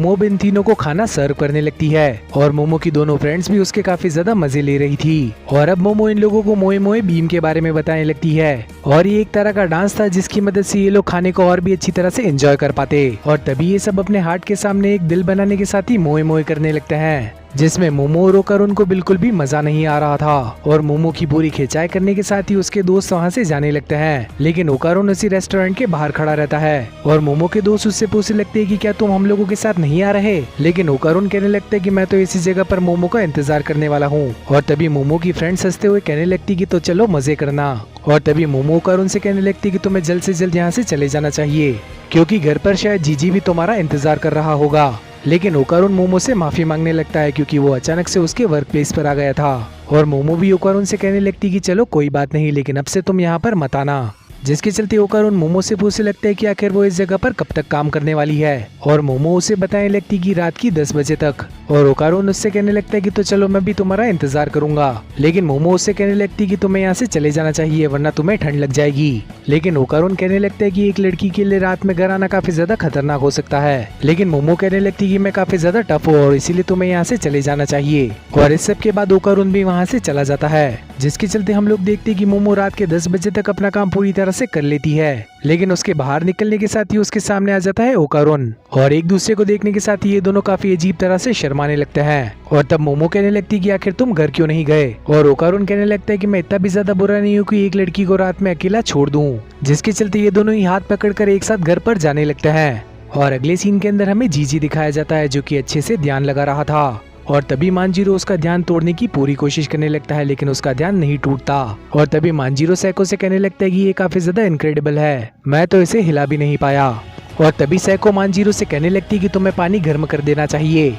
मोमो इन तीनों को खाना सर्व करने लगती है और मोमो की दोनों फ्रेंड्स भी उसके काफी ज्यादा मजे ले रही थी। और अब मोमो इन लोगों को मोए मोए बीम के बारे में बताने लगती है और ये एक तरह का डांस था जिसकी मदद से ये लोग खाने को और भी अच्छी तरह से एंजॉय कर पाते। और तभी ये सब अपने हार्ट के सामने एक दिल बनाने के साथ ही मोए मोए करने लगते हैं, जिसमें मोमो और ओकारुन को बिल्कुल भी मजा नहीं आ रहा था। और मोमो की पूरी खिंचाई करने के साथ ही उसके दोस्त वहाँ से जाने लगते हैं, लेकिन ओकारुन उसी रेस्टोरेंट के बाहर खड़ा रहता है और मोमो के दोस्त उससे पूछने लगते हैं कि क्या तुम हम लोगों के साथ नहीं आ रहे। लेकिन ओकारुन कहने लगते हैं कि मैं तो इसी जगह पर मोमो का इंतजार करने वाला हूँ। और तभी मोमो की फ्रेंड्स हंसते हुए कहने लगती कि तो चलो मजे करना। और तभी मोमो ओकारुन से कहने लगती कि तुम्हें जल्द से जल्द यहाँ से चले जाना चाहिए, क्योंकि घर पर शायद जीजी भी तुम्हारा इंतजार कर रहा होगा। लेकिन ओकारुन मोमो से माफी मांगने लगता है क्योंकि वो अचानक से उसके वर्क प्लेस पर आ गया था। और मोमो भी ओकारुन से कहने लगती कि चलो कोई बात नहीं, लेकिन अब से तुम यहाँ पर मत आना। जिसके चलते ओकारुन मोमो से पूछने लगता है कि आखिर वो इस जगह पर कब तक काम करने वाली है। और मोमो उसे बताने लगती कि रात की 10 बजे तक। और ओकारुन उससे कहने लगता है कि तो चलो मैं भी तुम्हारा इंतजार करूंगा। लेकिन मोमो उससे कहने लगती कि तुम्हें यहाँ से चले जाना चाहिए वरना तुम्हें ठंड लग जाएगी। लेकिन ओकारुन कहने लगता है कि एक लड़की के लिए रात में घर आना काफी ज्यादा खतरनाक हो सकता है। लेकिन मोमो कहने लगती कि मैं काफी ज्यादा टफ हूँ और इसीलिए तुम्हें यहाँ से चले जाना चाहिए। और इस सब के बाद ओकारुन भी वहाँ से चला जाता है, जिसके चलते हम लोग देखते कि मोमो रात के 10 बजे तक अपना काम पूरी तरह से कर लेती है। लेकिन उसके बाहर निकलने के साथ ही उसके सामने आ जाता है ओकारुन और एक दूसरे को देखने के साथ ही ये दोनों काफी अजीब तरह से शर्माने लगते हैं। और तब मोमो कहने लगती कि आखिर तुम घर क्यों नहीं गए। और ओकारुन कहने लगता है कि मैं इतना भी ज्यादा बुरा नहीं हूँ कि एक लड़की को रात में अकेला छोड़ दूं। जिसके चलते ये दोनों ही हाथ पकड़कर एक साथ घर पर जाने लगते हैं। और अगले सीन के अंदर हमें जीजी दिखाया जाता है जो कि अच्छे से ध्यान लगा रहा था। और तभी मांजीरो उसका ध्यान तोड़ने की पूरी कोशिश करने लगता है, लेकिन उसका ध्यान नहीं टूटता। और तभी मांजीरो सैको से कहने लगता है कि ये काफी ज्यादा इनक्रेडिबल है, मैं तो इसे हिला भी नहीं पाया। और तभी सैको मांजीरो से कहने लगती है कि तुम्हें पानी गर्म कर देना चाहिए,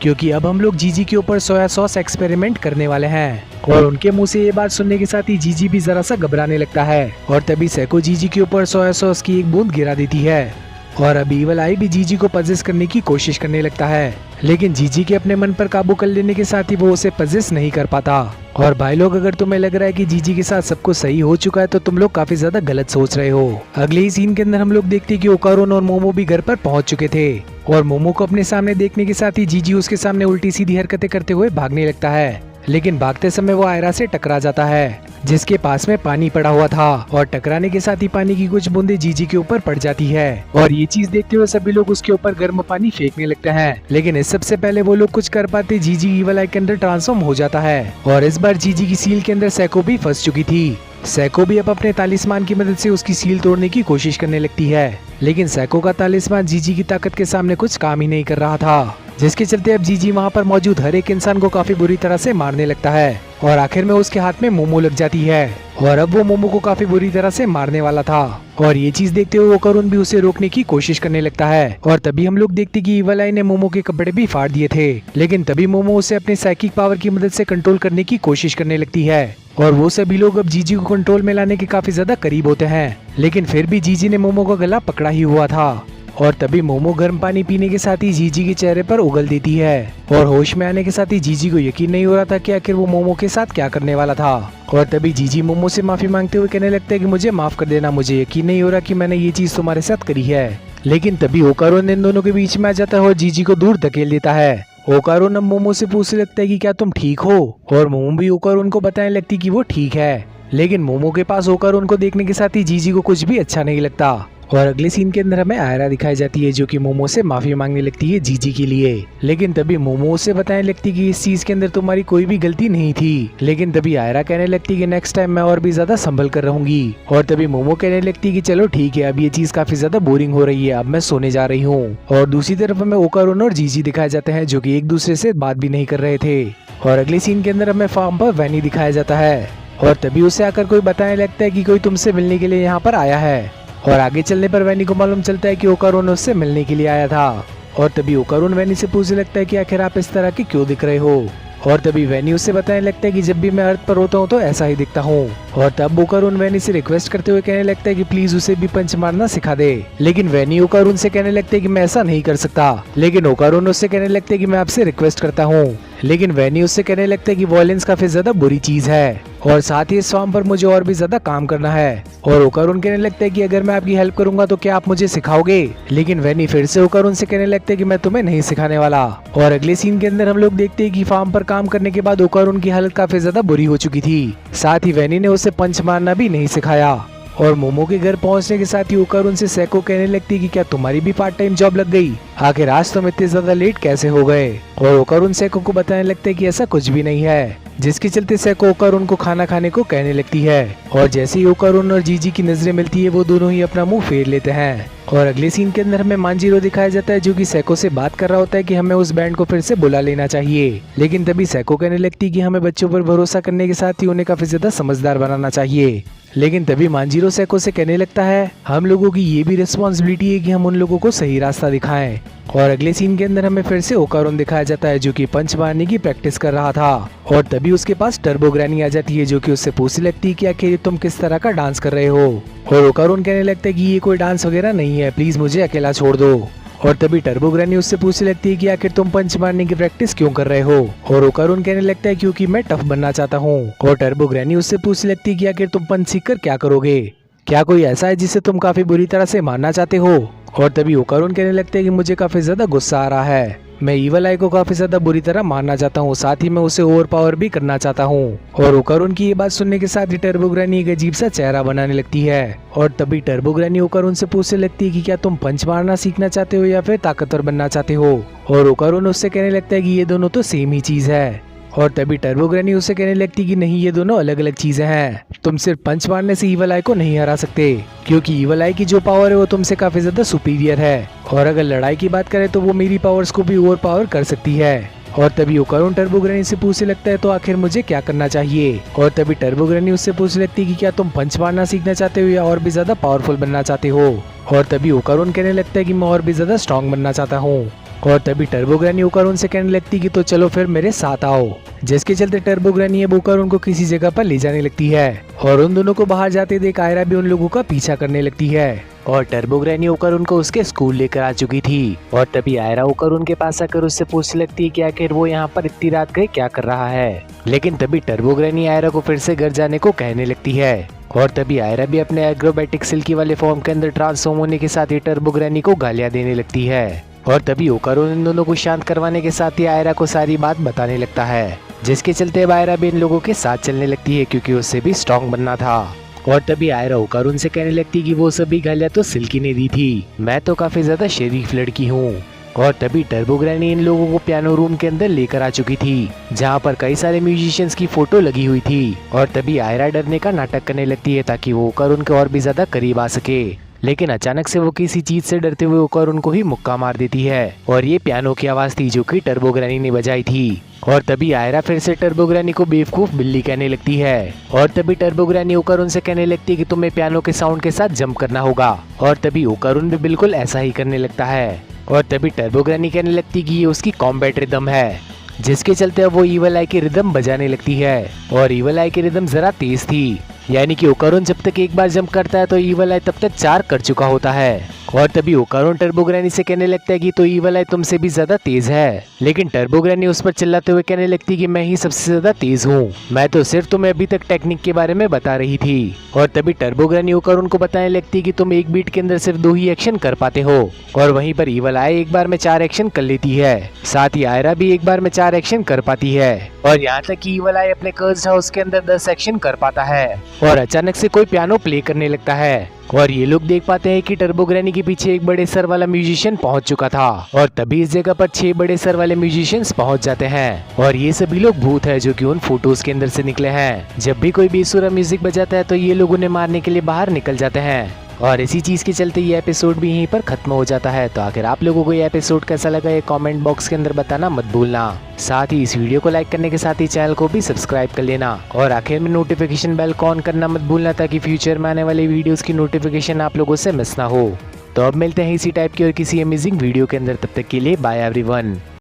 क्योंकि अब हम लोग जीजी के ऊपर सोया सॉस एक्सपेरिमेंट करने वाले हैं। और उनके मुंह से ये बात सुनने के साथ ही जीजी भी जरा सा घबराने लगता है। और तभी सैको जीजी के ऊपर सोया सॉस की एक बूंद गिरा देती है। और अब ईवल आई भी जीजी को पजेस करने की कोशिश करने लगता है, लेकिन जीजी के अपने मन पर काबू कर लेने के साथ ही वो उसे पजेस नहीं कर पाता। और भाई लोग, अगर तुम्हें लग रहा है कि जीजी के साथ सब कुछ सही हो चुका है तो तुम लोग काफी ज्यादा गलत सोच रहे हो। अगले ही सीन के अंदर हम लोग देखते हैं कि ओकारुन और मोमो भी घर पर पहुंच चुके थे। और मोमो को अपने सामने देखने के साथ ही जीजी उसके सामने उल्टी सीधी हरकतें करते हुए भागने लगता है, लेकिन भागते समय वो आयरा से टकरा जाता है जिसके पास में पानी पड़ा हुआ था। और टकराने के साथ ही पानी की कुछ बूंदें जीजी के ऊपर पड़ जाती है। और ये चीज देखते हुए सभी लोग उसके ऊपर गर्म पानी फेंकने लगते हैं, लेकिन इस सबसे पहले वो लोग कुछ कर पाते जीजी ईवल आई के अंदर ट्रांसफॉर्म हो जाता है। और इस बार जीजी की सील के अंदर सैको भी फंस चुकी थी। सैको भी अब अपने तालिस्मान की मदद से उसकी सील तोड़ने की कोशिश करने लगती है, लेकिन सैको का तालिस्मान जीजी की ताकत के सामने कुछ काम ही नहीं कर रहा था। जिसके चलते अब जीजी वहाँ पर मौजूद हर एक इंसान को काफी बुरी तरह से मारने लगता है। और आखिर में उसके हाथ में मोमो लग जाती है और अब वो मोमो को काफी बुरी तरह से मारने वाला था। और ये चीज देखते हुए ओकारुन भी उसे रोकने की कोशिश करने लगता है। और तभी हम लोग देखते कि ईवल आई ने मोमो के कपड़े भी फाड़ दिए थे, लेकिन तभी मोमो उसे अपने साइकिक पावर की मदद से कंट्रोल करने की कोशिश करने लगती है। और वो सभी लोग अब जीजी को कंट्रोल में लाने के काफी ज्यादा करीब होते हैं, लेकिन फिर भी जीजी ने मोमो का गला पकड़ा ही हुआ था। और तभी मोमो गर्म पानी पीने के साथ ही जीजी के चेहरे पर उगल देती है। और होश में आने के साथ ही जीजी को यकीन नहीं हो रहा था कि आखिर वो मोमो के साथ क्या करने वाला था। और तभी जीजी मोमो से माफी मांगते हुए कहने लगता है कि मुझे माफ कर देना, मुझे यकीन नहीं हो रहा कि मैंने ये चीज तुम्हारे साथ करी है। लेकिन तभी ओकारुन इन दोनों के बीच में आ जाता है और जीजी को दूर धकेल देता है। ओकारुन अब मोमो से पूछने लगता है कि क्या तुम ठीक हो। और मोमो भी ओकारुन को बताने लगती कि वो ठीक है, लेकिन मोमो के पास ओकारुन को देखने के साथ ही जीजी को कुछ भी अच्छा नहीं लगता। और अगले सीन के अंदर हमें आयरा दिखाई जाती है जो कि मोमो से माफी मांगने लगती है जीजी के लिए। लेकिन तभी मोमो से बताने लगती कि इस चीज के अंदर तुम्हारी कोई भी गलती नहीं थी। लेकिन तभी आयरा कहने लगती कि नेक्स्ट टाइम मैं और भी ज्यादा संभल कर रहूंगी। और तभी मोमो कहने लगती कि चलो ठीक है, अब ये चीज काफी ज्यादा बोरिंग हो रही है, अब मैं सोने जा रही हूँ। और दूसरी तरफ हमें ओकारुन और जीजी दिखाए जाते हैं जो कि एक दूसरे से बात भी नहीं कर रहे थे। और अगले सीन के अंदर हमें फार्म पर वैनी दिखाया जाता है और तभी उसे आकर कोई बताने लगता है कि कोई तुमसे मिलने के लिए यहाँ पर आया है। और आगे चलने पर वैनी को मालूम चलता है कि ओकारुन उससे मिलने के लिए आया था। और तभी ओकारुन वैनी से पूछने लगता है कि आखिर आप इस तरह के क्यों दिख रहे हो। और तभी वैनी उससे बताने लगता है कि जब भी मैं अर्थ पर होता हूँ तो ऐसा ही दिखता हूँ। और तब ओकारुन वैनी से रिक्वेस्ट करते हुए कहने लगता है कि प्लीज उसे भी पंच मारना सिखा दे। लेकिन वैनी ओकारुन से कहने लगता है कि मैं ऐसा नहीं कर सकता। लेकिन ओकारुन उससे कहने लगता है कि मैं आपसे रिक्वेस्ट करता हूँ, लेकिन वैनी उससे कहने लगता है कि वॉयलेंस काफी ज्यादा बुरी चीज है और साथ ही इस फॉर्म पर मुझे और भी ज्यादा काम करना है। और ओकारून कहने लगता है कि अगर मैं आपकी हेल्प करूंगा तो क्या आप मुझे सिखाओगे। लेकिन वैनी फिर से ओकारून से कहने लगता है कि मैं तुम्हें नहीं सिखाने वाला। और अगले सीन के अंदर हम लोग देखते हैं कि फार्म पर काम करने के बाद ओकारून की हालत काफी ज्यादा बुरी हो चुकी थी। साथ ही वैनी ने उसे पंच मारना भी नहीं सिखाया। और मोमो के घर पहुंचने के साथ ही ओकारून से सेको कहने लगती कि क्या तुम्हारी भी पार्ट टाइम जॉब लग गई, आखिर आज तुम इतने ज्यादा लेट कैसे हो गए। और ओकारून सेको को बताने लगते हैं कि ऐसा कुछ भी नहीं है, जिसके चलते सेको ओकारून को खाना खाने को कहने लगती है। और जैसे ही ओकारून और जीजी की नजरें मिलती है वो दोनों ही अपना मुंह फेर लेते हैं। और अगले सीन के अंदर हमें मांजीरो दिखाया जाता है जो कि सेको से बात कर रहा होता है कि हमें उस बैंड को फिर से बुला लेना चाहिए। लेकिन तभी सेको कहने लगती है कि हमें बच्चों पर भरोसा करने के साथ ही उन्हें काफी ज्यादा समझदार बनाना चाहिए। लेकिन तभी मांजीरो सेको से कहने लगता है हम लोगों की ये भी रिस्पॉन्सिबिलिटी है कि हम उन लोगों को सही रास्ता दिखाएं। और अगले सीन के अंदर हमें फिर से ओकारून दिखाया जाता है जो कि पंच मारने की प्रैक्टिस कर रहा था। और तभी उसके पास टर्बो ग्रैनी आ जाती है जो कि उससे पूछने लगती है कि आखिर तुम किस तरह का डांस कर रहे हो। और ओकारून कहने लगता है कि ये कोई डांस वगैरह नहीं है, प्लीज मुझे अकेला छोड़ दो। और तभी टर्बो ग्रैनी उससे पूछने लगती है कि आखिर तुम पंच मारने की प्रैक्टिस क्यों कर रहे हो। और ओकारून कहने लगता है क्योंकि मैं टफ बनना चाहता हूँ। और टर्बो ग्रैनी उससे पूछने लगती है कि आखिर तुम पंच सीखकर क्या करोगे, क्या कोई ऐसा है जिसे तुम काफी बुरी तरह से मारना चाहते हो। और तभी ओकारून कहने लगते हैं कि मुझे काफी ज्यादा गुस्सा आ रहा है, मैं ईवल आई को काफी ज्यादा बुरी तरह मारना चाहता हूँ, साथ ही मैं उसे ओवर पावर भी करना चाहता हूँ। और ओकारून की ये बात सुनने के साथ ही टर्बो ग्रैनी एक अजीब सा चेहरा बनाने लगती है। और तभी टर्बो ग्रैनी ओकारून से पूछने लगती है कि क्या तुम पंच मारना सीखना चाहते हो या फिर ताकतवर बनना चाहते हो। और ओकारून उससे कहने लगता है कि ये दोनों तो सेम ही चीज है। और तभी टर्बो ग्रैनी उसे कहने लगती कि नहीं, ये दोनों अलग अलग चीजें हैं, तुम सिर्फ पंच मारने से ईवल आई को नहीं हरा सकते, क्योंकि ईवल आई की जो पावर है वो तुमसे काफी ज्यादा सुपीरियर है। और अगर लड़ाई की बात करें तो वो मेरी पावर्स को भी ओवर पावर कर सकती है। और तभी ओकारून टर्बो ग्रैनी से पूछने लगता है तो आखिर मुझे क्या करना चाहिए। और तभी टर्बो ग्रैनी उससे पूछने लगती कि क्या तुम पंच मारना सीखना चाहते हो या और भी ज्यादा पावरफुल बनना चाहते हो। और तभी ओकारून कहने लगता है कि मैं और भी ज्यादा स्ट्रॉन्ग बनना चाहता हूँ। और तभी टर्बो ग्रैनी ओकारून से कहने लगती कि तो चलो फिर मेरे साथ आओ, जिसके चलते टर्बो ग्रैनी अब ओकारून को किसी जगह पर ले जाने लगती है। और उन दोनों को बाहर जाते देख आयरा भी उन लोगों का पीछा करने लगती है। और टर्बो ग्रैनी ओकारून को उसके स्कूल लेकर आ चुकी थी। और तभी आयरा ओकारून के पास आकर उससे पूछने लगती है कि आखिर वो यहाँ पर इतनी रात गए क्या कर रहा है। लेकिन तभी टर्बो ग्रैनी आयरा को फिर से घर जाने को कहने लगती है। और तभी आयरा भी अपने एग्रोबैटिक सिल्की वाले फॉर्म के अंदर ट्रांसफॉर्म होने के साथ ही टर्बो ग्रैनी को गालियां देने लगती है। और तभी ओकारून इन दोनों को शांत करवाने के साथ ही आयरा को सारी बात बताने लगता है, जिसके चलते अब आयरा भी इन लोगों के साथ चलने लगती है क्योंकि उससे भी स्ट्रॉन्ग बनना था। और तभी आयरा ओकारून से कहने लगती कि वो सभी गालियां तो सिल्की ने दी थी, मैं तो काफी ज्यादा शरीफ लड़की हूँ। और तभी टर्बो ग्रैनी इन लोगों को पियानो रूम के अंदर लेकर आ चुकी थी, जहाँ पर कई सारे म्यूजिशियंस की फोटो लगी हुई थी। और तभी आयरा डरने का नाटक करने लगती है ताकि वो ओकारून के और भी ज्यादा करीब आ सके। लेकिन अचानक से वो किसी चीज से डरते हुए ओकारून को ही मुक्का मार देती है। और ये पियानो की आवाज थी जो कि टर्बो ग्रैनी ने बजाई थी। और तभी आयरा फिर से टर्बो ग्रैनी को बेवकूफ बिल्ली कहने लगती है। और तभी टर्बो ग्रैनी ओकारून से कहने लगती है कि तुम्हें पियानो के साउंड के साथ जंप करना होगा। और तभी ओकारून भी बिल्कुल ऐसा ही करने लगता है। और तभी टर्बो ग्रैनी कहने लगती कि ये उसकी कॉम्बैट रिदम है, जिसके चलते अब वो ईवल आई की रिदम बजाने लगती है। और ईवल आई की रिदम जरा तेज थी, यानी कि ओकारून जब तक एक बार जंप करता है तो ईवल आई तब तक 4 कर चुका होता है। और तभी ओकारून टर्बो ग्रैनी से कहने लगता है कि तो ईवल आई तुमसे भी ज्यादा तेज है। लेकिन टर्बो ग्रैनी उस पर चिल्लाते हुए कहने लगती कि मैं ही सबसे ज्यादा तेज हूँ, मैं तो सिर्फ तुम्हें अभी तक टेक्निक के बारे में बता रही थी। और तभी टर्बो ग्रैनी ओकारून को बताने लगती कि तुम एक बीट के अंदर सिर्फ 2 ही एक्शन कर पाते हो। और वहीं पर ईवल आई एक बार में 4 एक्शन कर लेती है, साथ ही आयरा भी एक बार में 4 एक्शन कर पाती है। और यहाँ तक कि ईवल आई अपने कर्स्ड हाउस के अंदर 10 एक्शन कर पाता है। और अचानक से कोई पियानो प्ले करने लगता है और ये लोग देख पाते हैं कि टर्बो ग्रैनी के पीछे एक बड़े सर वाला म्यूजिशियन पहुंच चुका था। और तभी इस जगह पर 6 बड़े सर वाले म्यूजिशियंस पहुंच जाते हैं। और ये सभी लोग भूत है जो कि उन फोटोज के अंदर से निकले हैं। जब भी कोई बेसुरा म्यूजिक बजाता है तो ये लोग उन्हें मारने के लिए बाहर निकल जाते हैं। और इसी चीज के चलते ये एपिसोड भी यहीं पर खत्म हो जाता है। तो अगर आप लोगों को ये एपिसोड कैसा लगा ये कमेंट बॉक्स के अंदर बताना मत भूलना। साथ ही इस वीडियो को लाइक करने के साथ ही चैनल को भी सब्सक्राइब कर लेना। और आखिर में नोटिफिकेशन बेल को ऑन करना मत भूलना ताकि फ्यूचर में आने वाले वीडियोस की नोटिफिकेशन आप लोगों से मिस ना हो। तो अब मिलते हैं इसी टाइप की और किसी अमेजिंग वीडियो के अंदर, तब तक के लिए बाय एवरीवन।